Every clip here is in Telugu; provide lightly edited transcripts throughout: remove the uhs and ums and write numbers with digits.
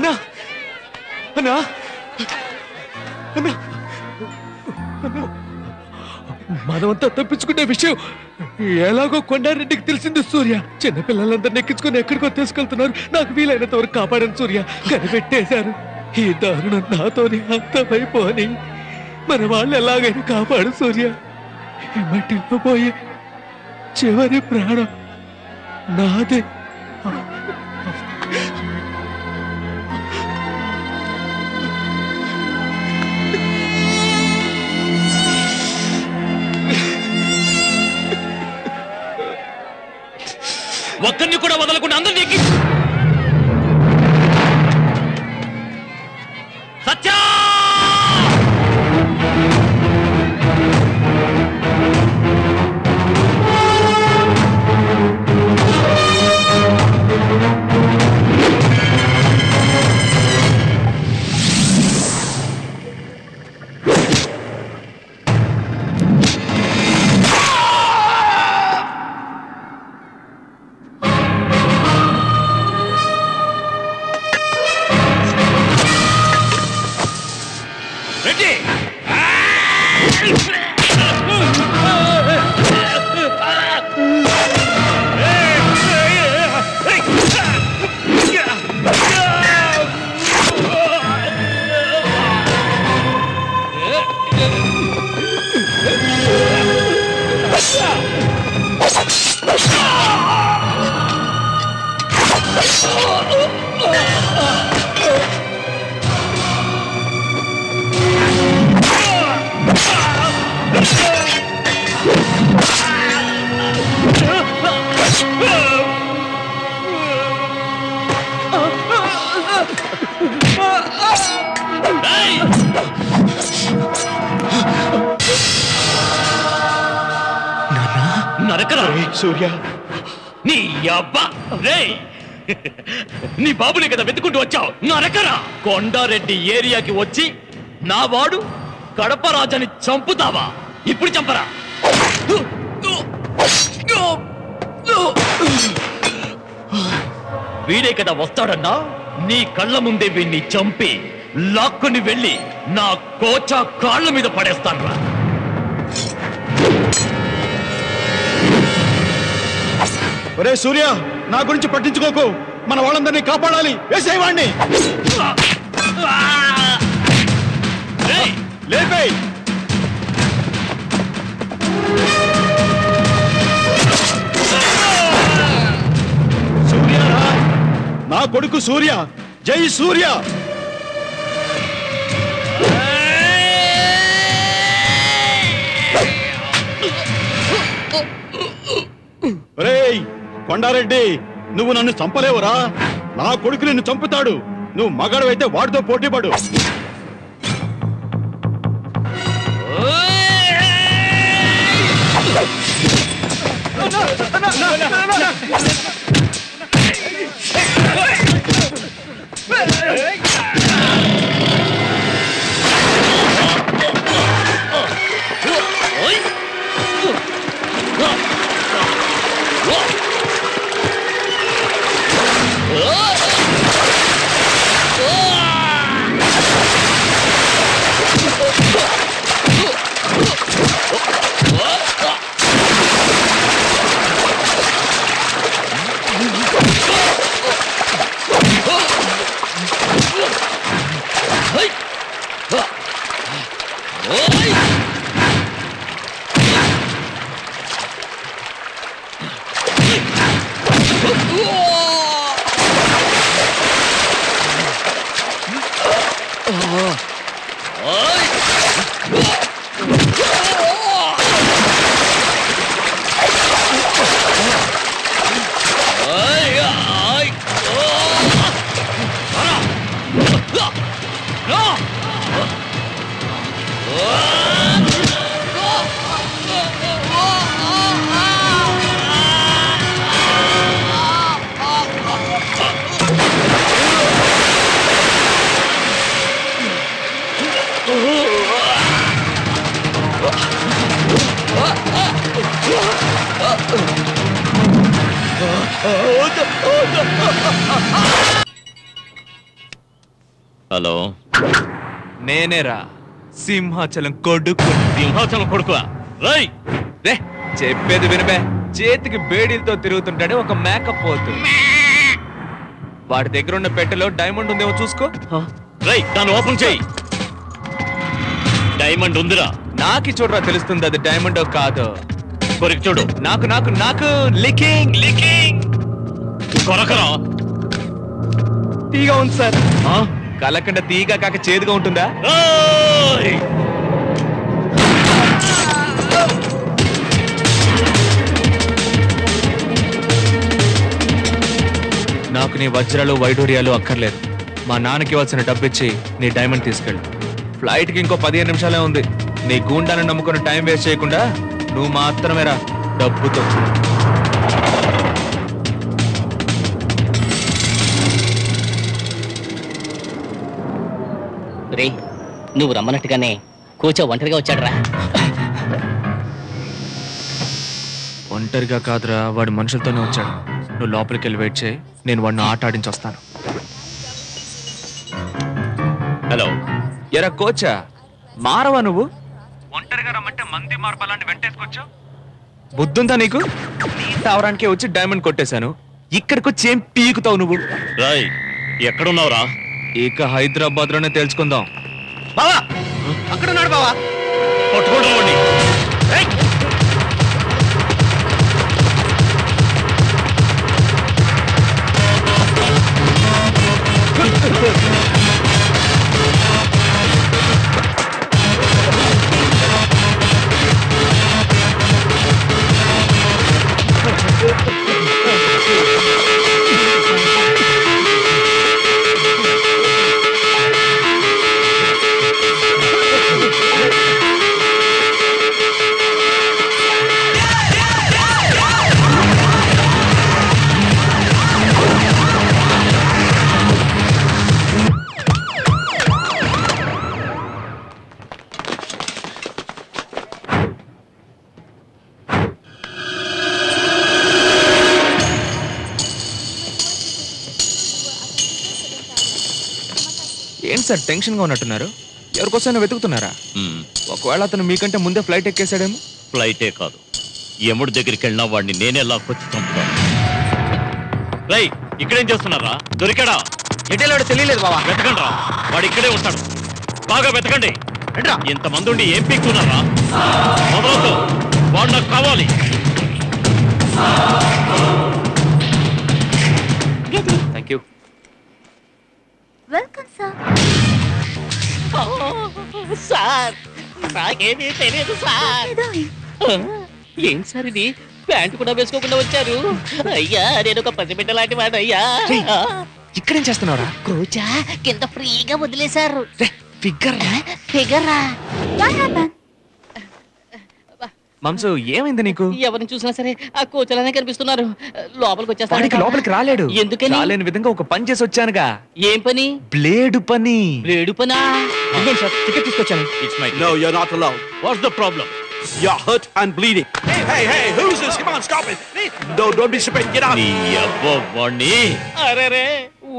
అన్నా అన్నా అన్నా మనమంతా తప్పించుకునే విషయం ఎలాగో కొండారెడ్డికి తెలిసింది సూర్య. చిన్నపిల్లలందరినీ ఎక్కించుకుని ఎక్కడికో తీసుకెళ్తున్నారు. నాకు వీలైనంత వరకు కాపాడను సూర్య. కనిపెట్టేశారు. ఈ దారుణం నాతోనే అంతమైపోని మన వాళ్ళు ఎలాగైనా కాపాడు సూర్య. ఈ మట్టిలో పోయే చివరి ప్రాణం నాదే. ఒక్కరిని కూడా వదలకుండా అందరినీ ఎక్కి సత్యా సూర్య నీ అబ్బా రే నీ బాబుని కదా వెతుకుంటూ వచ్చావు. నరకరా కొండారెడ్డి ఏరియాకి వచ్చి నా వాడు కడప రాజాని చంపుతావా? ఇప్పుడు చంపరా. వీడే కదా వస్తాడన్నా. నీ కళ్ళ ముందే వీణ్ణి చంపి లాక్కుని వెళ్ళి నా కోచా కాళ్ళ మీద పడేస్తాను రా. ఒరే సూర్య, నా గురించి పట్టించుకోకు. మన వాళ్ళందరినీ కాపాడాలి. వేసేవాణ్ణి లేపే. సూర్య, నా కొడుకు సూర్య. జై సూర్య. ఒరేయ్ కొండారెడ్డి, నువ్వు నన్ను చంపలేవురా. నా కొడుకు నిన్ను చంపుతాడు. నువ్వు మగాడవైతే వాడితో పోటీపడు. హలో, నేనేరా సింహాచలం కొడుకు. సింహాచలం కొడుకు రై రే చెప్పేది వినబే. చేతికి బేడీలతో తిరుగుతుంటాడే ఒక మేకప్ పోతు. వాడి దగ్గర ఉన్న పెట్టెలో డైమండ్ ఉందేమో చూసుకో. రై దాన్ని ఓపెన్ చేయి. డైమండ్ ఉందిరా. నాకి చూడరా తెలుస్తుంది అది డైమండో కాదు. కొరికి చూడు. నాకు నాకు నాకు లికింగ్ లికింగ్. కొరకరా. తీగా ఉంది సార్. కలకండ తీగా కాక చేదుగా ఉంటుందా? నాకు నీ వజ్రాలు వైడూర్యాలు అక్కర్లేదు. మా నాన్నకి ఇవ్వాల్సిన డబ్బు ఇచ్చి నీ డైమండ్ తీసుకెళ్ళు. ఫ్లైట్కి ఇంకో 15 నిమిషాలే ఉంది. నీ గూండాలను నమ్ముకుని టైం వేస్ట్ చేయకుండా నువ్వు మాత్రమే రా డబ్బుతో. రే నువ్వు రమ్మన్నట్టుగానే కోచ ఒంటరిగా వచ్చాడురా. ఒంటరిగా కాదురా, వాడు మనుషులతోనే వచ్చాడు. నువ్వు లోపలికి వెళ్ళి వెయిట్ చేయి, నేను వాడిని ఆట ఆడించి వస్తాను. హలో, ఎరా కోచా, మారవా నువ్వు? ఒంటరిగా రమ్మంటే మంది మార్పాలని వెంటేసుకొచ్చావు. బుద్ధుందా నీకు? నీ తావరానికే వచ్చి డైమండ్ కొట్టేశాను. ఇక్కడికి వచ్చి ఏం పీకుతావు నువ్వు? రాయ్ ఎక్కడున్నావురా? ఇక హైదరాబాద్ లోనే తెలుసుకుందాం. బావా అక్కడ ఉన్నాడు బావా. పట్టుకోండి. ఏంటి సార్ టెన్షన్ గా ఉన్నట్టున్నారు? ఎవరికోసమైనా వెతుకుతున్నారా? ఒకవేళ అతను మీకంటే ముందే ఫ్లైట్ ఎక్కేసాడేమో. ఫ్లైటే కాదు, యముడి దగ్గరికి వెళ్ళినా వాడిని నేనే లాక్కొచ్చి చంపుతాను. రై ఇక్కడేం చేస్తున్నారా? దొరికాడా? ఎటెలాడో తెలియలేదు బావా. వెతకండి రా, వాడు ఇక్కడే ఉంటాడు. బాగా వెతకండి. ఇంతమంది ఉండి ఏం పీక్కున్నారా? మొదలవుతూ వాడు నాకు కావాలి. Thank you. Welcome sir. Sir నాకేమీ తెలియదు సార్. ఏం సార్ ఇది? ప్యాంటు కూడా వేసుకోకుండా వచ్చారు. అయ్యా నేను ఒక పసిబిడ్డ లాంటి వాడు అయ్యా. ఇక్కడేం చేస్తున్నావురా? కోచా కింద ఫ్రీగా వదిలేశారు. ఫిగర్ ఫిగరా? మంసు ఏమైంది నీకు? ఎవరిని చూసినా సరే ఆ కోచలానే కనిపిస్తున్నారు. లోపలికి వాడికి లోపలికి రాలేడు. ఎందుకని? రాలేని విధంగా ఒక పని చేసి వచ్చానుగా. ఏం పని? బ్లేడు పని. బ్లేడు పనా? సార్ టికెట్ తీసుకొచ్చాను. No, you're not allowed. What's the problem? You're hurt and bleeding. Hey, who's this? Come on, stop it. No, don't be stupid. Get out. నీ అబ్బో వాణ్ణి. అరే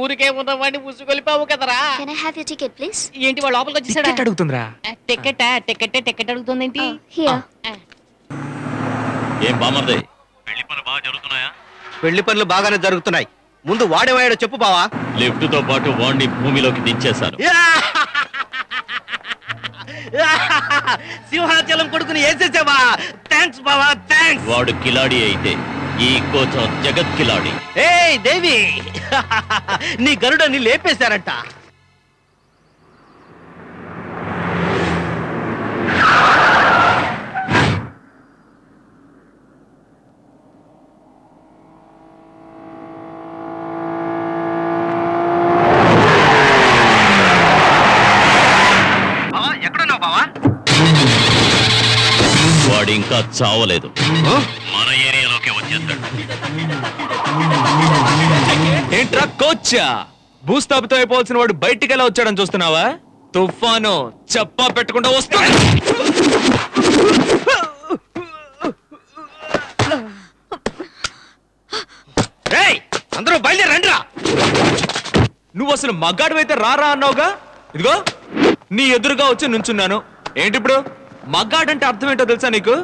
ఊరికే ఉన్న వాడిని ముసుగొలిపావు కదరా. Can I have your ticket, please? ఏంటి వాడు లోపలికి వచ్చేసాడా? టికెట్ అడుగుతుందిరా. టికెట్ అడుగుతుందేంటి? Here. ఏం బామర్దే, పెళ్లి పనులు బాగా జరుగుతున్నాయా? పెళ్లి పనులు బాగానే జరుగుతున్నాయి. ముందు వాడేవాడో చెప్పు బావా. లిఫ్ట్ తో పాటు వాణ్ణి భూమిలోకి దించేశారు. సింహాచలం కొడుకుని వేసేసావా? థ్యాంక్స్ బావా, థ్యాంక్స్. వాడు కిలాడి అయితే ఈ కోచం జగత్ కిలాడి. ఏయ్ దేవి, నీ గరుడని లేపేశారంట. వాడు ఇంకా చావలేదు. మన ఏరియాలోకి వచ్చేస్తాడు. ఏంట్రా కోచా, భూస్థాపితం అయిపోవాల్సిన వాడు బయటికి ఎలా వచ్చాడని చూస్తున్నావా? తుఫాను చెప్పా పెట్టకుండా వస్తాడు. అందరూ బయలుదేరండిరా. నువ్వు అసలు మగాడివైతే రారా అన్నావుగా. ఇదిగో నీ ఎదురుగా వచ్చి నుంచున్నాను. ఏంటి ఇప్పుడు మగాడంటే అర్థం ఏంటో తెలుసా నీకు?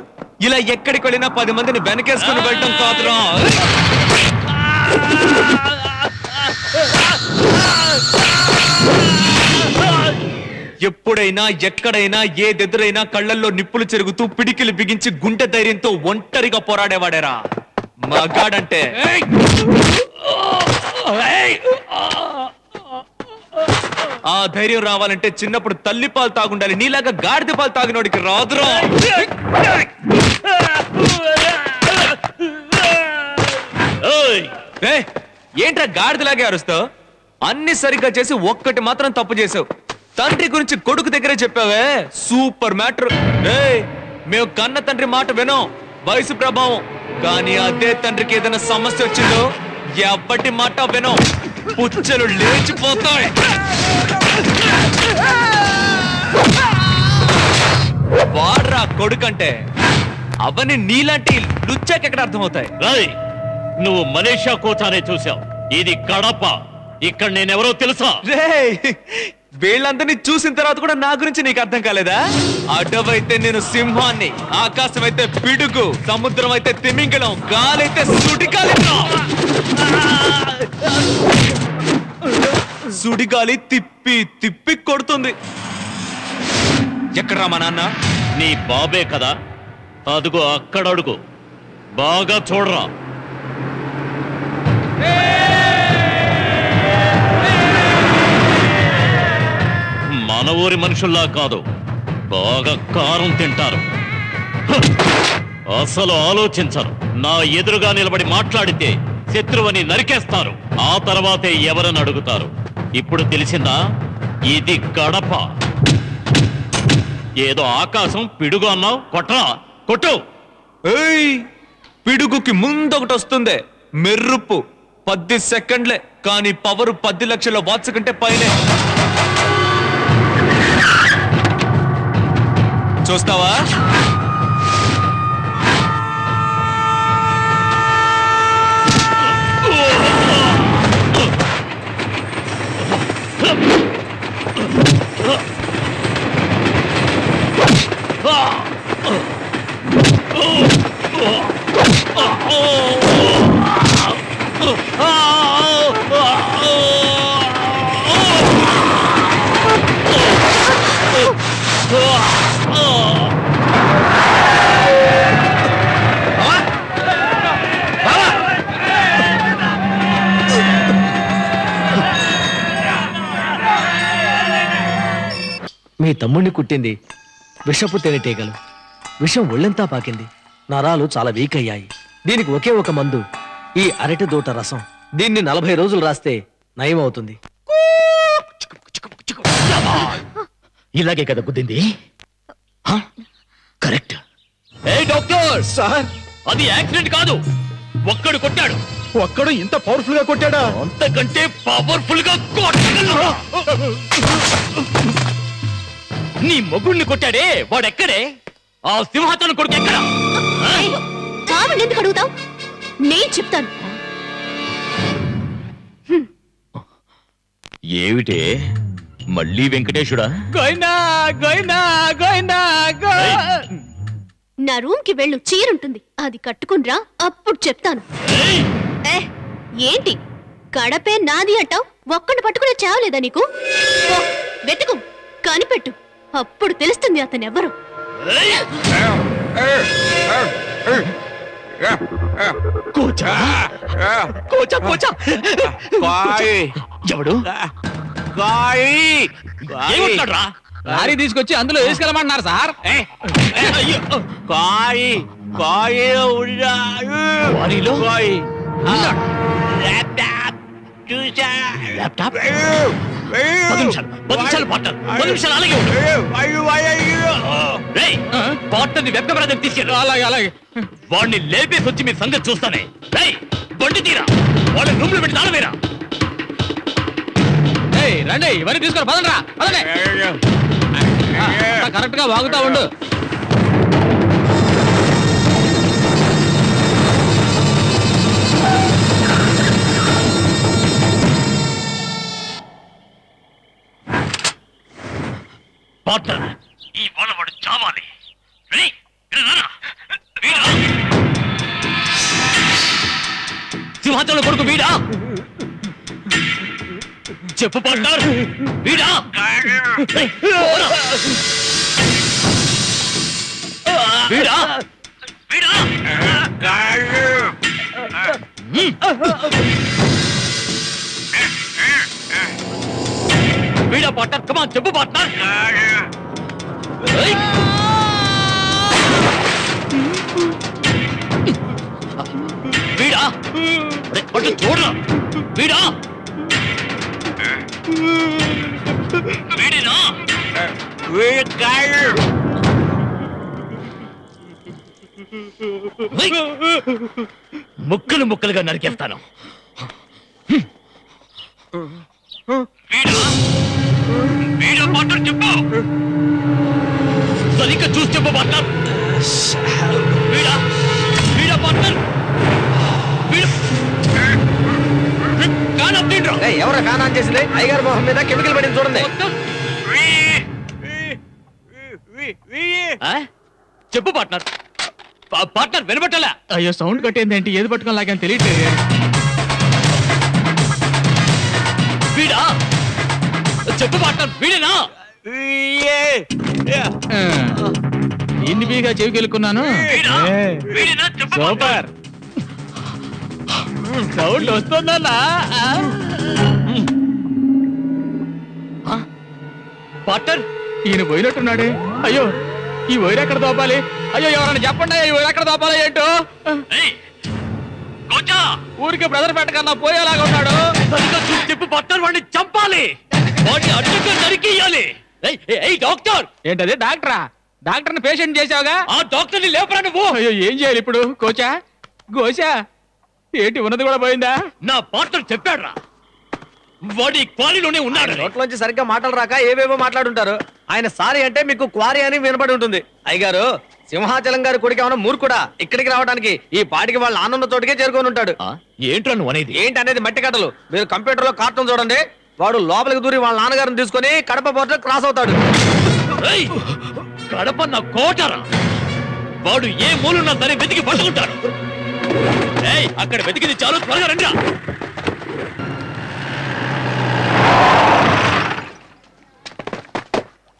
ఇలా ఎక్కడికి వెళ్ళినా 10 మందిని వెనకేసుకుని వెళ్ళటం కాదురా. ఎప్పుడైనా ఎక్కడైనా ఏదెదురైనా కళ్ళల్లో నిప్పులు చెరుగుతూ పిడికిలు బిగించి గుండె ధైర్యంతో ఒంటరిగా పోరాడేవాడేరా మగాడంటే. ఆ ధైర్యం రావాలంటే చిన్నప్పుడు తల్లి పాలు తాగుండాలి. నీలాగా గాడిద పాలు తాగినోడికి రాదురా. ఏంట్రా గాడిదలాగే అరుస్తావు? అన్ని సరిగ్గా చేసి ఒక్కటి మాత్రం తప్పు చేసావు. తండ్రి గురించి కొడుకు దగ్గరే చెప్పావే, సూపర్ మ్యాటర్. మేము కన్న తండ్రి మాట వినం, వయసు ప్రభావం. కానీ అదే తండ్రికి ఏదైనా సమస్య వచ్చిందో ఎప్పటి మాట వినం, పుచ్చలు లేచిపోతాయి. వాడ్రా కొడుకంటే. అవన్నీ నీలాంటి లుచ్చాకెక్కడ అర్థమవుతాయి? రాయ్, నువ్వు మలేషియా కోచానే చూసావు, ఇది కడప. ఇక్కడ నేనెవరో తెలుసా? వీళ్ళందరినీ చూసిన తర్వాత కూడా నా గురించి నీకు అర్థం కాలేదా? అడవైతే నేను సింహాన్ని, ఆకాశం అయితే పిడుగు, సముద్రం అయితే తిమింగలం, గాలైతే సుడిగాలి. సుడిగాలి తిప్పి తిప్పి కొడుతుంది. ఎక్కడ్రా మా నాన్న? నీ బాబే కదా, అదుగో అక్కడ అడుగు, బాగా చూడరా. మన ఊరి మనుషుల్లా కాదు, బాగా కారం తింటారు. అసలు ఆలోచించరు. నా ఎదురుగా నిలబడి మాట్లాడితే శత్రువుని నరికేస్తారు. ఆ తర్వాతే ఎవరని అడుగుతారు. ఇప్పుడు తెలిసిందా? ఇది కడప. ఏదో ఆకాశం పిడుగు అన్నావు, కొట్టరా, కొట్టు. పిడుగుకి ముందొకటి వస్తుంది, మెరుపు. 10 సెకండ్లే, కానీ పవర్ 10 లక్షల వాట్స్ కంటే పైనే. చూస్తావా? మీ తమ్ముడిని కుట్టింది విషపు తేనెటీగలు. విషం ఒళ్ళంతా పాకింది. నరాలు చాలా వీక్ అయ్యాయి. దీనికి ఒకే ఒక మందు, ఈ అరటి దూట రసం. దీన్ని 40 రోజులు రాస్తే నయం అవుతుంది. ఇలాగే కదా గుద్దింది? కరెక్ట్. ఏ డాక్టర్ సార్, అది యాక్సిడెంట్ కాదు, ఒక్కడు కొట్టాడు. ఒక్కడు ఇంత పవర్ఫుల్ గా కొట్టాడా? అంతకంటే పవర్ఫుల్ గా కొట్టగలరా? నీ మొగుడిని కొట్టాడే, వాడెక్కడే? ఆ సింహాసనం కొడుకు ఎక్కడా? ఎందుకు అడుగుతావు? నేను చెప్తాను. ఏమిటే మళ్ళీ వెంకటేశుడా? నా రూమ్ కి వెళ్ళు, చీరుంటుంది, అది కట్టుకునిరా, అప్పుడు చెప్తాను. ఏంటి కడపే నాది అంటావు? ఒక్కడిని పట్టుకునే చావలేదా నీకు? వెతుకు, కనిపెట్టు, అప్పుడు తెలుస్తుంది అతనెవ్వరు. ఎవడు? లారీ తీసుకొచ్చి అందులో వేసుకెళ్ళమన్నారు సార్. తీసుకెళ్ళు. అలాగే అలాగే. వాడిని లేపేసి వచ్చి మీ సంగతి చూస్తానే. బండి తీరా, వాళ్ళ రూమ్ లో పెట్టి తాళమేరా. రండి, ఇవన్నీ తీసుకొని పదండి రా, పదండి. కరెక్ట్ గా వాగుతా ఉండు. పార్ట్నర్ ఈ వాళ్ళ వాడు చావాలి. సింహాచలం కొడుకు వీడా? చెప్పు పార్ట్నర్, వీడా? వీడా? వీడా? వీడా పార్ట్నర్? కమాన్ చెప్పు పార్ట్నర్. వీడా? చూడరా వీడా? వీడినా? ముక్కలు ముక్కలుగా నరికేస్తాను. వీడా? వీడా పార్ట్నర్ చెప్పు. సరిగ్గా చూసి చెప్పు పార్ట్నర్. వీడా? వీడా పార్ట్నర్? ఎవరు కానా చేసింది? అయ్యగారు మొహం మీద కెమికల్ పడింది చూడండి. చెప్పు పార్ట్నర్. పార్ట్నర్ వినబట్టలే. అయ్యో సౌండ్ కట్టేందేంటి? ఏది పట్టుకొని లాగాని తెలియట్లేదు. వీడా? చెప్పు పార్ట్నర్, వీడేనా? ఇన్ని బీగా చెవికెళ్ళుకున్నాను. సూపర్ సౌండ్ వస్తుందన్నా. పార్ట్నర్ ఈయన పోయినట్టున్నాడే. అయ్యో ఈ వైర్ ఎక్కడ దోపాలి? అయ్యో ఎవరైనా చెప్పండి, ఈ వైర్ ఎక్కడ దోపాలి ఏంటో? ఊరికి బ్రదర్ పెట్టకన్నా పోయేలాగా ఉన్నాడు. చెప్పు పార్ట్నర్, వాడిని చంపాలి. వాడిని అడ్డుగా నరికియాలి. డాక్టర్. ఏంటది డాక్టరా? డాక్టర్ని పేషెంట్ చేసావుగా. ఆ డాక్టర్ని లేపరా నువ్వు. అయ్యో ఏం చేయాలి ఇప్పుడు? కోచా గోచా ఏంటి ఉన్నది కూడా పోయిందా? నా పార్ట్నర్ చెప్పాడ్రా, వాడి క్వారీలోనే ఉన్నాడు. నోట్లోంచి సరిగ్గా మాటలు రాక ఏవేవో మాట్లాడుంటారు. ఆయన సారీ అంటే మీకు క్వారీ అని వినపడి ఉంటుంది. అయ్యగారు సింహాచలం గారి కొడుకు ఏమైనా మూర్ఖుడా ఇక్కడికి రావడానికి? ఈ పాటికి వాళ్ళ ఆనంద చోటుకే చేరుకొని ఉంటాడు. ఏంట్రా నువ్వు అనేది? ఏంటి అనేది మట్టి కట్టలు. మీరు కంప్యూటర్ లో కార్టూన్ చూడండి. వాడు లోపలికి దూరి వాళ్ళ నాన్నగారిని తీసుకుని కడప పోర్టు క్రాస్ అవుతాడు. కడప నా కోటరా. వాడు ఏ మూలున్నా సరే వెతికి పట్టుకుంటాడు. అక్కడ వెతికింది చాలు, త్వరగా రండి.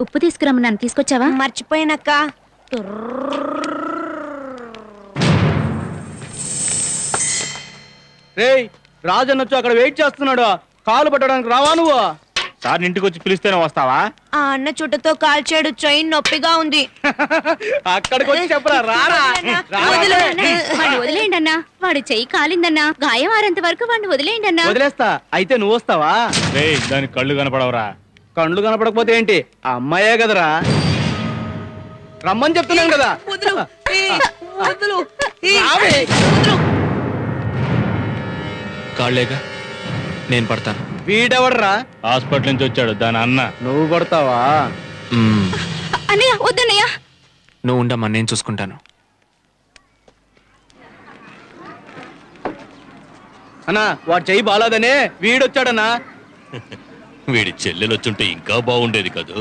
ఉప్పు తీసుకురమ్మన్నాను, తీసుకొచ్చావా? మర్చిపోయినక్క. రేయ్ రాజన్నొచ్చు అక్కడ వెయిట్ చేస్తున్నాడు. కాలు పట్టడానికి రావా నువ్వు? సార్ ఇంటికి వచ్చి పిలిస్తేనే వస్తావా? ఆ అన్న చుట్టతో కాల్చాడు, చైన్ నొప్పిగా ఉంది. అక్కడికి వచ్చి చెప్పరా. రారా వదిలేయండి అన్నా, వాడి చెయ్యి కాలిందన్నా. గాయం ఆరేంత వరకు వాడిని వదిలేయండి అన్నా. వదిలేస్తా. అయితే నువ్వు వస్తావా? దానికి కళ్ళు కనపడవరా? కళ్ళు కనపడకపోతే ఏంటి? ఆ అమ్మాయే కదరా. రమ్మని చెప్తున్నాను కదా. కాళ్ళేగా, నేను పడతాను. వీడెవడరా? హాస్పిటల్ నుంచి వచ్చాడు, దాని అన్న. నువ్వు కొడతావా? అన్నయ్య వద్దన్నయ్య. నువ్వు ఉండమ్మా, నేను చూసుకుంటాను. అన్నా వాడు చెయ్యి బాలాదనే వీడొచ్చాడన్నా. వీడి చెల్లెలొచ్చుంటే ఇంకా బాగుండేది కదూ.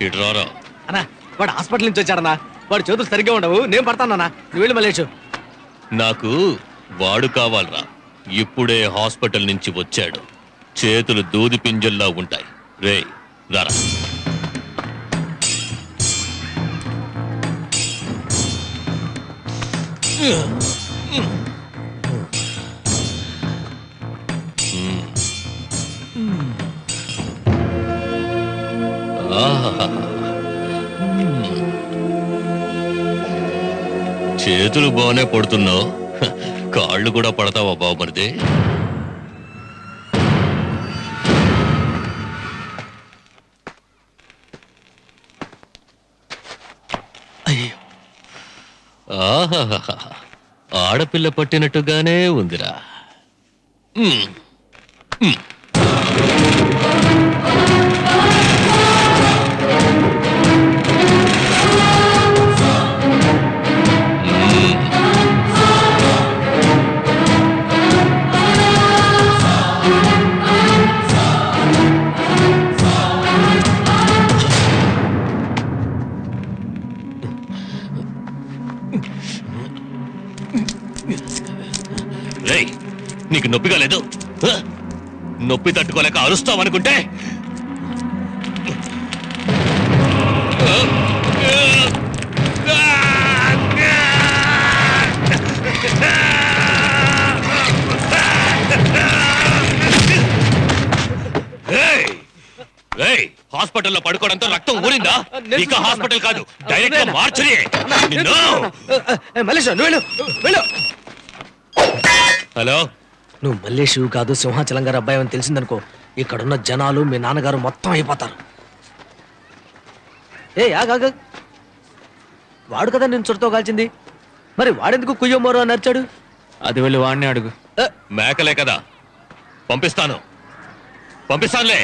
ఇటు రారా. అన్నా వాడు హాస్పిటల్ నుంచి వచ్చాడన్నా. వాడు చేతులు సరిగ్గా ఉండవు. నేను పడతానన్నా, నువ్వు వెళ్ళి మలేచు. నాకు వాడు కావాలరా. ఇప్పుడే హాస్పిటల్ నుంచి వచ్చాడు. చేతులు దూది పింజల్లా ఉంటాయి. రేయ్ రారా. చేతులు బాగానే పడుతున్నావు, కాళ్ళు కూడా పడతావా బాబుమరిది? ఆడపిల్ల పట్టినట్టుగానే ఉందిరా. నీకు నొప్పిగా లేదు? నొప్పి తట్టుకోలేక అరుస్తావనుకుంటే హాస్పిటల్లో పడుకోవడంతో రక్తం ఊరిందా? ఇక హాస్పిటల్ కాదు, డైరెక్ట్ గా మార్చరీ. హలో, నువ్వు మల్లేషు కాదు సింహాచలం గారు అబ్బాయి అని తెలిసిందనుకో, ఇక్కడున్న జనాలు మీ నాన్నగారు మొత్తం అయిపోతారు. వాడు కదా నేను చుట్టతో కాల్చింది, మరి వాడెందుకు కుయ్యమ్మోరు అని నచ్చాడు? అది వెళ్ళి వాడిని అడుగు. మేకలే కదా, పంపిస్తానులే.